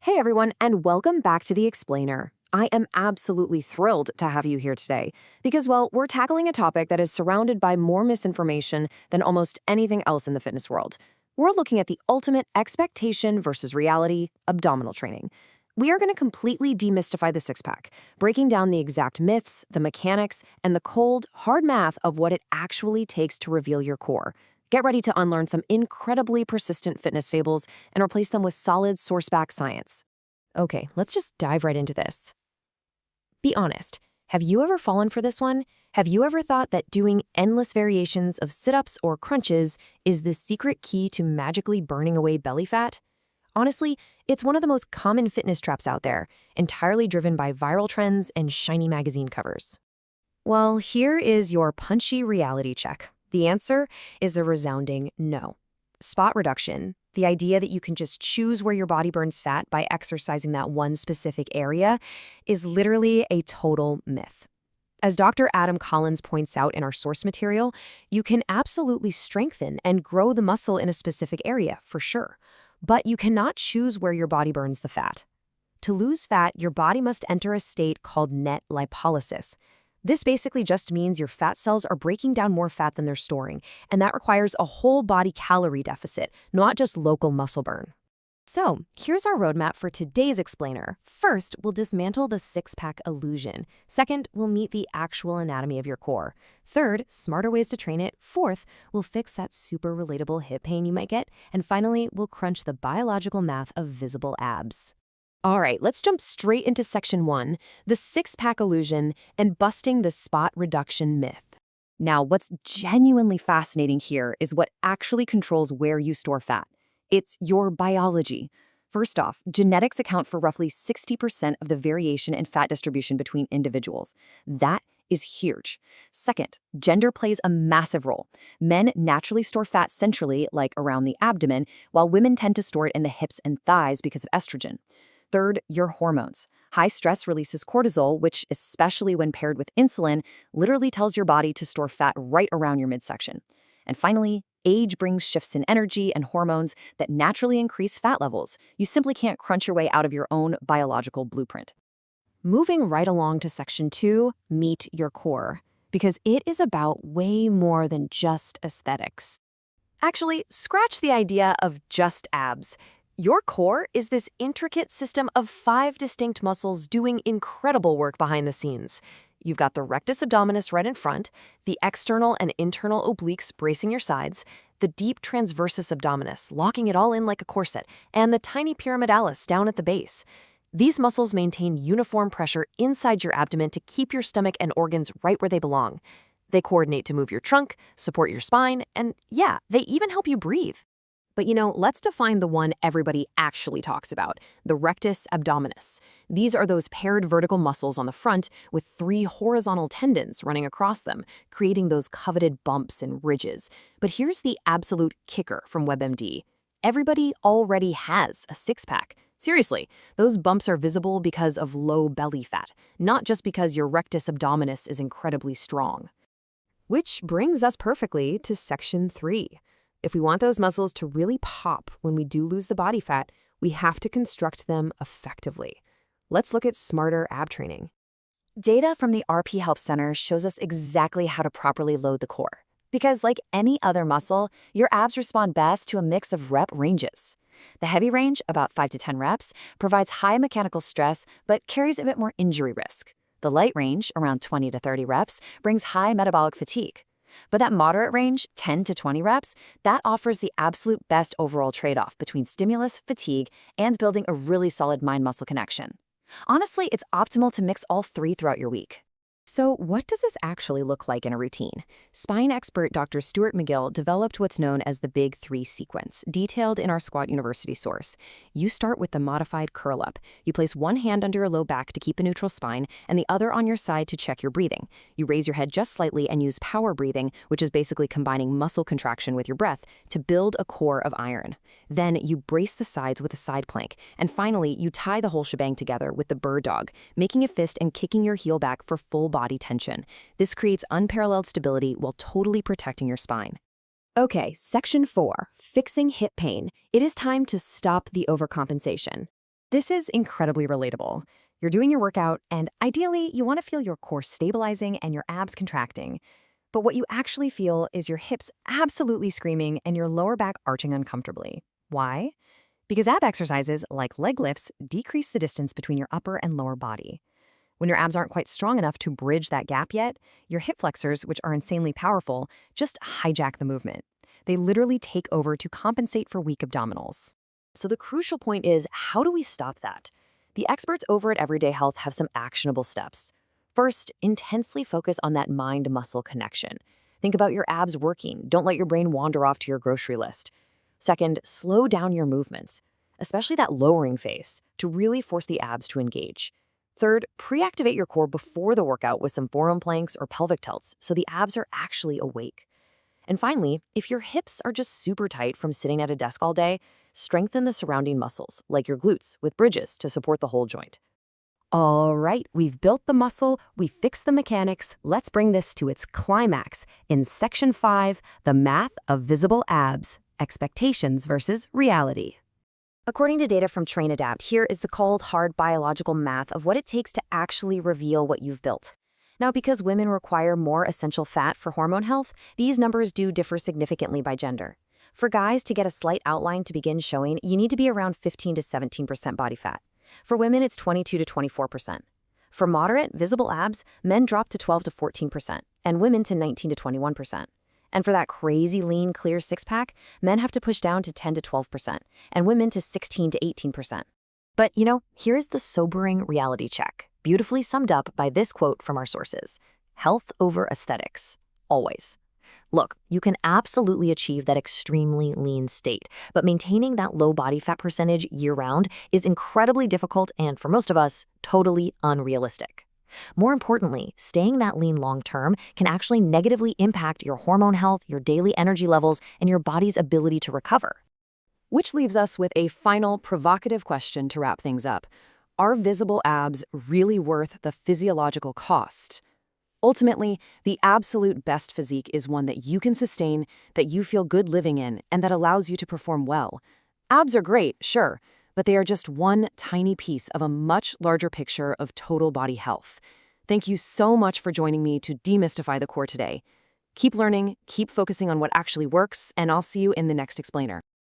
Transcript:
Hey everyone, and welcome back to The Explainer. I am absolutely thrilled to have you here today because, well, we're tackling a topic that is surrounded by more misinformation than almost anything else in the fitness world. We're looking at the ultimate expectation versus reality, abdominal training. We are going to completely demystify the six-pack, breaking down the exact myths, the mechanics, and the cold, hard math of what it actually takes to reveal your core. Get ready to unlearn some incredibly persistent fitness fables and replace them with solid source-backed science. Okay, let's just dive right into this. Be honest. Have you ever fallen for this one? Have you ever thought that doing endless variations of sit-ups or crunches is the secret key to magically burning away belly fat? Honestly, it's one of the most common fitness traps out there, entirely driven by viral trends and shiny magazine covers. Well, here is your punchy reality check. The answer is a resounding no. Spot reduction, the idea that you can just choose where your body burns fat by exercising that one specific area, is literally a total myth. As Dr. Adam Collins points out in our source material, you can absolutely strengthen and grow the muscle in a specific area, for sure. But you cannot choose where your body burns the fat. To lose fat, your body must enter a state called net lipolysis. This basically just means your fat cells are breaking down more fat than they're storing, and that requires a whole body calorie deficit, not just local muscle burn. So, here's our roadmap for today's explainer. First, we'll dismantle the six-pack illusion. Second, we'll meet the actual anatomy of your core. Third, smarter ways to train it. Fourth, we'll fix that super relatable hip pain you might get. And finally, we'll crunch the biological math of visible abs. All right, let's jump straight into section 1, the six-pack illusion and busting the spot reduction myth. Now, what's genuinely fascinating here is what actually controls where you store fat. It's your biology. First off, genetics account for roughly 60% of the variation in fat distribution between individuals. That is huge. Second, gender plays a massive role. Men naturally store fat centrally, like around the abdomen, while women tend to store it in the hips and thighs because of estrogen. Third, your hormones. High stress releases cortisol, which, especially when paired with insulin, literally tells your body to store fat right around your midsection. And finally, age brings shifts in energy and hormones that naturally increase fat levels. You simply can't crunch your way out of your own biological blueprint. Moving right along to section 2, meet your core, because it is about way more than just aesthetics. Actually, scratch the idea of just abs. Your core is this intricate system of 5 distinct muscles doing incredible work behind the scenes. You've got the rectus abdominis right in front, the external and internal obliques bracing your sides, the deep transversus abdominis locking it all in like a corset, and the tiny pyramidalis down at the base. These muscles maintain uniform pressure inside your abdomen to keep your stomach and organs right where they belong. They coordinate to move your trunk, support your spine, and yeah, they even help you breathe. But let's define the one everybody actually talks about, the rectus abdominis. These are those paired vertical muscles on the front with 3 horizontal tendons running across them, creating those coveted bumps and ridges. But here's the absolute kicker from WebMD. Everybody already has a six-pack. Seriously, those bumps are visible because of low belly fat, not just because your rectus abdominis is incredibly strong. Which brings us perfectly to section 3. If we want those muscles to really pop when we do lose the body fat, we have to construct them effectively. Let's look at smarter ab training. Data from the RP Help Center shows us exactly how to properly load the core. Because like any other muscle, your abs respond best to a mix of rep ranges. The heavy range, about 5 to 10 reps, provides high mechanical stress but carries a bit more injury risk. The light range, around 20 to 30 reps, brings high metabolic fatigue. But that moderate range, 10 to 20 reps, that offers the absolute best overall trade-off between stimulus, fatigue, and building a really solid mind-muscle connection. Honestly, it's optimal to mix all 3 throughout your week. So what does this actually look like in a routine? Spine expert Dr. Stuart McGill developed what's known as the Big 3 sequence, detailed in our Squat University source. You start with the modified curl up. You place one hand under your low back to keep a neutral spine and the other on your side to check your breathing. You raise your head just slightly and use power breathing, which is basically combining muscle contraction with your breath, to build a core of iron. Then you brace the sides with a side plank. And finally, you tie the whole shebang together with the bird dog, making a fist and kicking your heel back for full body tension. This creates unparalleled stability while totally protecting your spine. Okay, section 4, fixing hip pain. It is time to stop the overcompensation. This is incredibly relatable. You're doing your workout, and ideally, you want to feel your core stabilizing and your abs contracting. But what you actually feel is your hips absolutely screaming and your lower back arching uncomfortably. Why? Because ab exercises, like leg lifts, decrease the distance between your upper and lower body. When your abs aren't quite strong enough to bridge that gap yet, your hip flexors, which are insanely powerful, just hijack the movement. They literally take over to compensate for weak abdominals. So the crucial point is, how do we stop that? The experts over at Everyday Health have some actionable steps. First, intensely focus on that mind-muscle connection. Think about your abs working. Don't let your brain wander off to your grocery list. Second, slow down your movements, especially that lowering phase, to really force the abs to engage. Third, pre-activate your core before the workout with some forearm planks or pelvic tilts so the abs are actually awake. And finally, if your hips are just super tight from sitting at a desk all day, strengthen the surrounding muscles, like your glutes, with bridges to support the whole joint. All right, we've built the muscle, we've fixed the mechanics. Let's bring this to its climax in Section 5, the math of visible abs, expectations versus reality. According to data from Train Adapt, here is the cold, hard biological math of what it takes to actually reveal what you've built. Now, because women require more essential fat for hormone health, these numbers do differ significantly by gender. For guys, to get a slight outline to begin showing, you need to be around 15 to 17% body fat. For women, it's 22 to 24%. For moderate, visible abs, men drop to 12 to 14%, and women to 19 to 21%. And for that crazy lean, clear six-pack, men have to push down to 10 to 12%, and women to 16 to 18%. But, here's the sobering reality check, beautifully summed up by this quote from our sources: health over aesthetics, always. Look, you can absolutely achieve that extremely lean state, but maintaining that low body fat percentage year-round is incredibly difficult and, for most of us, totally unrealistic. More importantly, staying that lean long-term can actually negatively impact your hormone health, your daily energy levels, and your body's ability to recover. Which leaves us with a final provocative question to wrap things up. Are visible abs really worth the physiological cost? Ultimately, the absolute best physique is one that you can sustain, that you feel good living in, and that allows you to perform well. Abs are great, sure, but they are just one tiny piece of a much larger picture of total body health. Thank you so much for joining me to demystify the core today. Keep learning, keep focusing on what actually works, and I'll see you in the next explainer.